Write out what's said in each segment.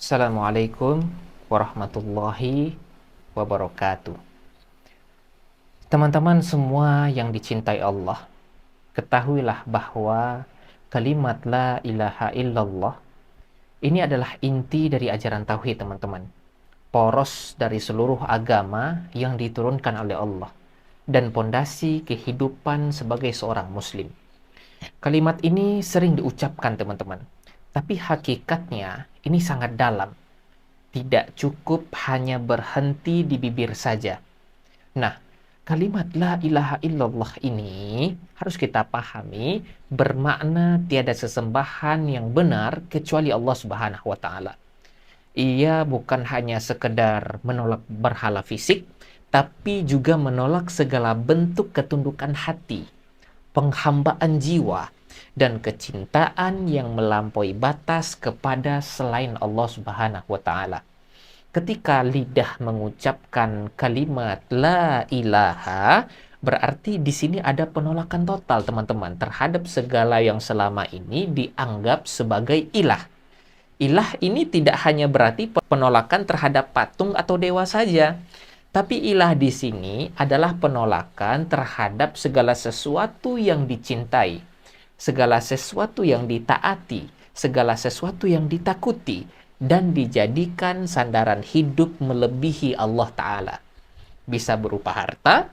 Assalamualaikum warahmatullahi wabarakatuh. Teman-teman semua yang dicintai Allah, ketahuilah bahwa kalimat la ilaha illallah ini adalah inti dari ajaran tauhid, teman-teman. Poros dari seluruh agama yang diturunkan oleh Allah dan pondasi kehidupan sebagai seorang muslim. Kalimat ini sering diucapkan, teman-teman, tapi hakikatnya ini sangat dalam. Tidak cukup hanya berhenti di bibir saja. Nah, kalimat la ilaha illallah ini harus kita pahami bermakna tiada sesembahan yang benar kecuali Allah Subhanahu wa taala. Ia bukan hanya sekedar menolak berhala fisik, tapi juga menolak segala bentuk ketundukan hati, penghambaan jiwa, dan kecintaan yang melampaui batas kepada selain Allah Subhanahu wa taala. Ketika lidah mengucapkan kalimat la ilaha, berarti di sini ada penolakan total, teman-teman, terhadap segala yang selama ini dianggap sebagai ilah. Ilah ini tidak hanya berarti penolakan terhadap patung atau dewa saja, tapi ilah di sini adalah penolakan terhadap segala sesuatu yang dicintai, segala sesuatu yang ditaati, segala sesuatu yang ditakuti, dan dijadikan sandaran hidup melebihi Allah Ta'ala. Bisa berupa harta,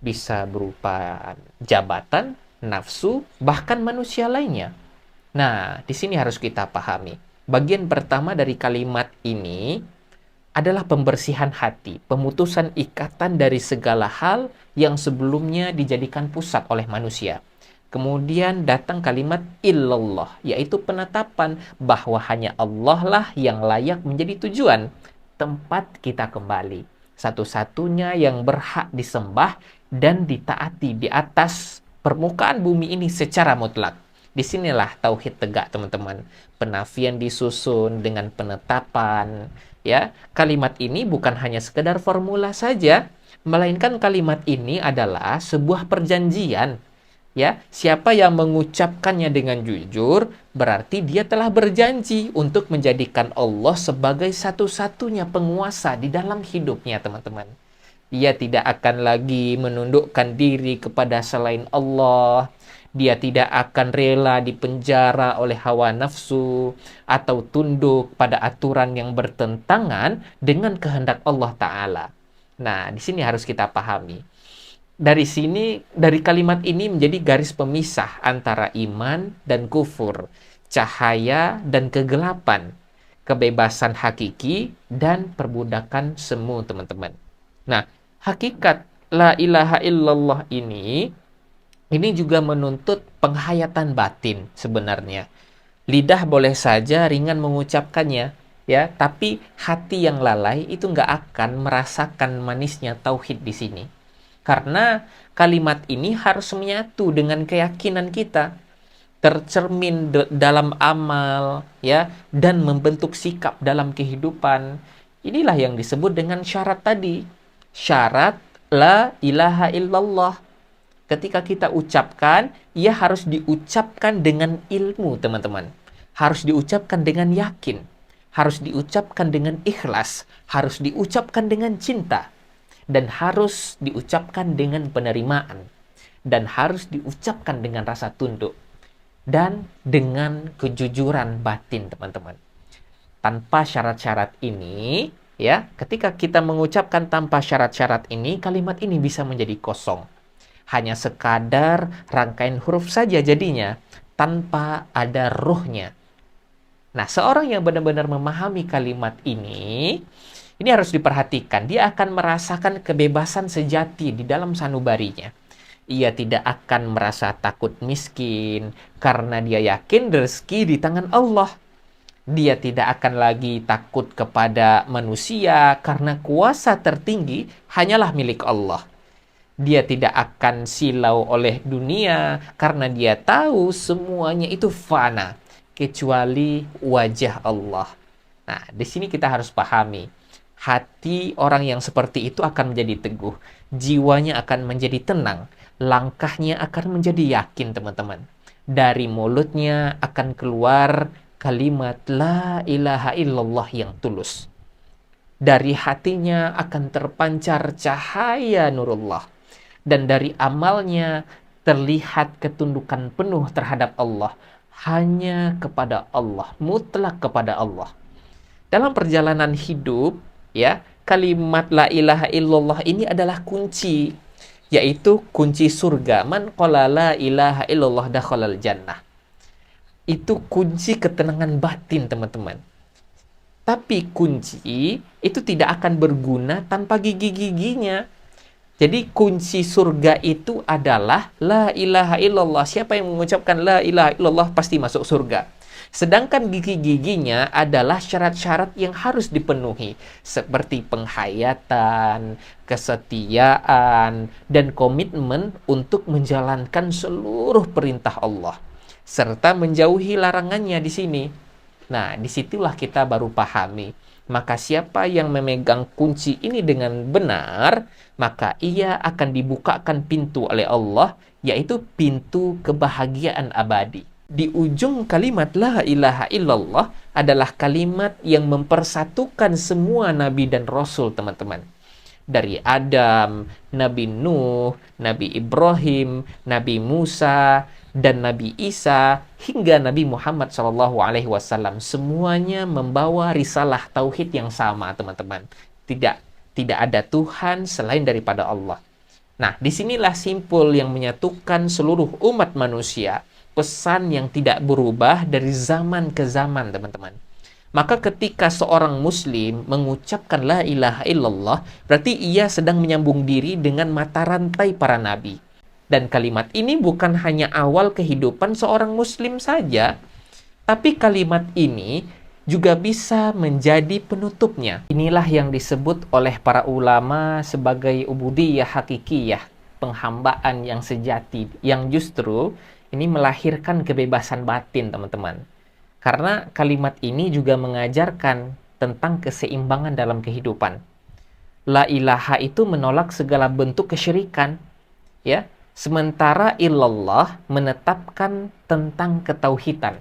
bisa berupa jabatan, nafsu, bahkan manusia lainnya. Nah, di sini harus kita pahami. Bagian pertama dari kalimat ini adalah pembersihan hati, pemutusan ikatan dari segala hal yang sebelumnya dijadikan pusat oleh manusia. Kemudian datang kalimat illallah, yaitu penetapan bahwa hanya Allah lah yang layak menjadi tujuan, tempat kita kembali. Satu-satunya yang berhak disembah dan ditaati di atas permukaan bumi ini secara mutlak. Disinilah tauhid tegak, teman-teman. Penafian disusun dengan penetapan. Ya, kalimat ini bukan hanya sekedar formula saja, melainkan kalimat ini adalah sebuah perjanjian. Ya, siapa yang mengucapkannya dengan jujur, berarti dia telah berjanji untuk menjadikan Allah sebagai satu-satunya penguasa di dalam hidupnya, teman-teman. Dia tidak akan lagi menundukkan diri kepada selain Allah. Dia tidak akan rela dipenjara oleh hawa nafsu atau tunduk pada aturan yang bertentangan dengan kehendak Allah Ta'ala. Nah, di sini harus kita pahami. Dari kalimat ini menjadi garis pemisah antara iman dan kufur, cahaya dan kegelapan, kebebasan hakiki dan perbudakan semu, teman-teman. Nah, hakikat la ilaha illallah ini juga menuntut penghayatan batin sebenarnya. Lidah boleh saja ringan mengucapkannya, ya, tapi hati yang lalai itu nggak akan merasakan manisnya tauhid di sini. Karena kalimat ini harus menyatu dengan keyakinan kita, tercermin dalam amal, ya, dan membentuk sikap dalam kehidupan. Inilah yang disebut dengan syarat tadi. Syarat la ilaha illallah. Ketika kita ucapkan, ia harus diucapkan dengan ilmu, teman-teman. Harus diucapkan dengan yakin. Harus diucapkan dengan ikhlas. Harus diucapkan dengan cinta. Dan harus diucapkan dengan penerimaan. Dan harus diucapkan dengan rasa tunduk. Dan dengan kejujuran batin, teman-teman. Tanpa syarat-syarat ini, ya, ketika kita mengucapkan tanpa syarat-syarat ini, kalimat ini bisa menjadi kosong. Hanya sekadar rangkaian huruf saja jadinya, tanpa ada ruhnya. Nah, seorang yang benar-benar memahami kalimat ini harus diperhatikan. Dia akan merasakan kebebasan sejati di dalam sanubarinya. Ia tidak akan merasa takut miskin karena dia yakin rezeki di tangan Allah. Dia tidak akan lagi takut kepada manusia karena kuasa tertinggi hanyalah milik Allah. Dia tidak akan silau oleh dunia karena dia tahu semuanya itu fana kecuali wajah Allah. Nah, di sini kita harus pahami. Hati orang yang seperti itu akan menjadi teguh. Jiwanya akan menjadi tenang. Langkahnya akan menjadi yakin, teman-teman. Dari mulutnya akan keluar kalimat la ilaha illallah yang tulus. Dari hatinya akan terpancar cahaya nurullah. Dan dari amalnya terlihat ketundukan penuh terhadap Allah. Hanya kepada Allah, mutlak kepada Allah. Dalam perjalanan hidup, ya, kalimat la ilaha illallah ini adalah kunci, yaitu kunci surga. Man qala la ilaha illallah dakhalal jannah. Itu kunci ketenangan batin, teman-teman. Tapi kunci itu tidak akan berguna tanpa gigi-giginya. Jadi kunci surga itu adalah la ilaha illallah. Siapa yang mengucapkan la ilaha illallah pasti masuk surga. Sedangkan gigi-giginya adalah syarat-syarat yang harus dipenuhi, seperti penghayatan, kesetiaan, dan komitmen untuk menjalankan seluruh perintah Allah, serta menjauhi larangannya di sini. Nah, disitulah kita baru pahami. Maka siapa yang memegang kunci ini dengan benar, maka ia akan dibukakan pintu oleh Allah, yaitu pintu kebahagiaan abadi. Di ujung kalimat la ilaha illallah adalah kalimat yang mempersatukan semua nabi dan rasul, teman-teman. Dari Adam, Nabi Nuh, Nabi Ibrahim, Nabi Musa, dan Nabi Isa hingga Nabi Muhammad SAW, semuanya membawa risalah tauhid yang sama, teman-teman. Tidak ada Tuhan selain daripada Allah. Nah, disinilah simpul yang menyatukan seluruh umat manusia, pesan yang tidak berubah dari zaman ke zaman, teman-teman. Maka ketika seorang muslim mengucapkan la ilaha illallah, berarti ia sedang menyambung diri dengan mata rantai para nabi. Dan kalimat ini bukan hanya awal kehidupan seorang muslim saja, tapi kalimat ini juga bisa menjadi penutupnya. Inilah yang disebut oleh para ulama sebagai ubudiyah hakikiyah, penghambaan yang sejati, yang justru ini melahirkan kebebasan batin, teman-teman. Karena kalimat ini juga mengajarkan tentang keseimbangan dalam kehidupan. La ilaha itu menolak segala bentuk kesyirikan, ya. Sementara illallah menetapkan tentang ketauhidan.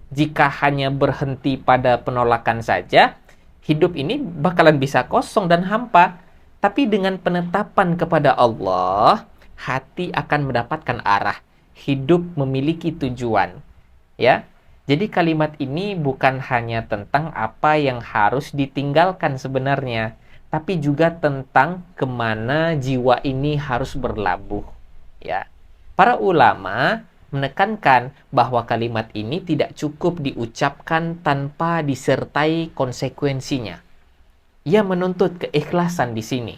Jika hanya berhenti pada penolakan saja, hidup ini bakalan bisa kosong dan hampa. Tapi dengan penetapan kepada Allah, hati akan mendapatkan arah. Hidup memiliki tujuan. Ya. Jadi kalimat ini bukan hanya tentang apa yang harus ditinggalkan sebenarnya, tapi juga tentang kemana jiwa ini harus berlabuh. Ya, para ulama menekankan bahwa kalimat ini tidak cukup diucapkan tanpa disertai konsekuensinya. Ia menuntut keikhlasan di sini.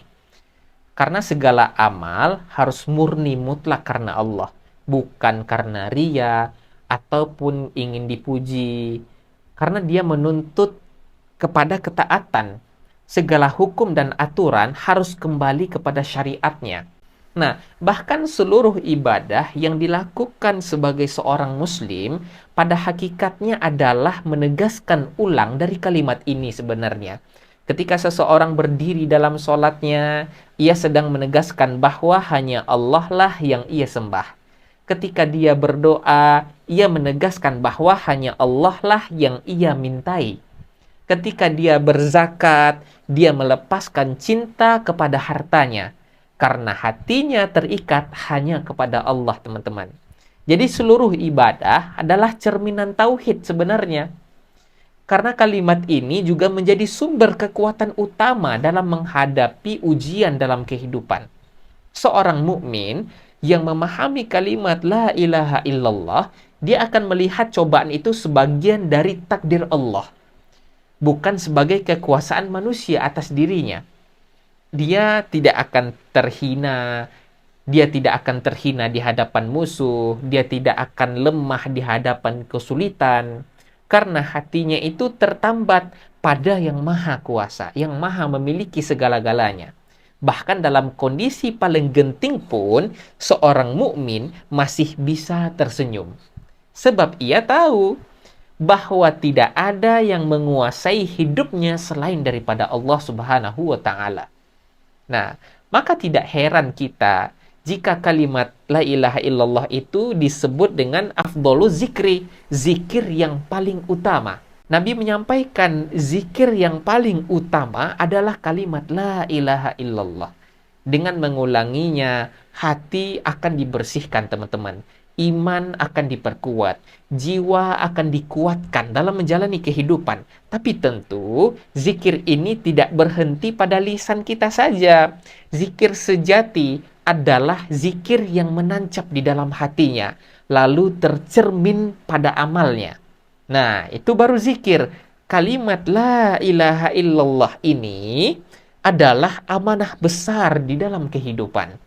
Karena segala amal harus murni mutlak karena Allah, bukan karena ria ataupun ingin dipuji. Karena dia menuntut kepada ketaatan. Segala hukum dan aturan harus kembali kepada syariatnya. Nah, bahkan seluruh ibadah yang dilakukan sebagai seorang muslim pada hakikatnya adalah menegaskan ulang dari kalimat ini sebenarnya. Ketika seseorang berdiri dalam sholatnya, ia sedang menegaskan bahwa hanya Allah lah yang ia sembah. Ketika dia berdoa, ia menegaskan bahwa hanya Allah lah yang ia mintai. Ketika dia berzakat, dia melepaskan cinta kepada hartanya. Karena hatinya terikat hanya kepada Allah, teman-teman. Jadi seluruh ibadah adalah cerminan tauhid sebenarnya. Karena kalimat ini juga menjadi sumber kekuatan utama dalam menghadapi ujian dalam kehidupan. Seorang mukmin yang memahami kalimat la ilaha illallah, dia akan melihat cobaan itu sebagian dari takdir Allah, bukan sebagai kekuasaan manusia atas dirinya. Dia tidak akan terhina, dia tidak akan terhina di hadapan musuh, dia tidak akan lemah di hadapan kesulitan, karena hatinya itu tertambat pada yang maha kuasa, yang maha memiliki segala-galanya. Bahkan dalam kondisi paling genting pun, seorang mukmin masih bisa tersenyum. Sebab ia tahu bahwa tidak ada yang menguasai hidupnya selain daripada Allah Subhanahu wa Ta'ala. Nah, maka tidak heran kita Jika kalimat la ilaha illallah itu disebut dengan afdolu zikri, zikir yang paling utama. Nabi menyampaikan zikir yang paling utama adalah kalimat la ilaha illallah. Dengan mengulanginya, hati akan dibersihkan, teman-teman. Iman akan diperkuat, jiwa akan dikuatkan dalam menjalani kehidupan. Tapi tentu, zikir ini tidak berhenti pada lisan kita saja. Zikir sejati adalah zikir yang menancap di dalam hatinya, lalu tercermin pada amalnya. Nah, itu baru zikir. Kalimat la ilaha illallah ini adalah amanah besar di dalam kehidupan.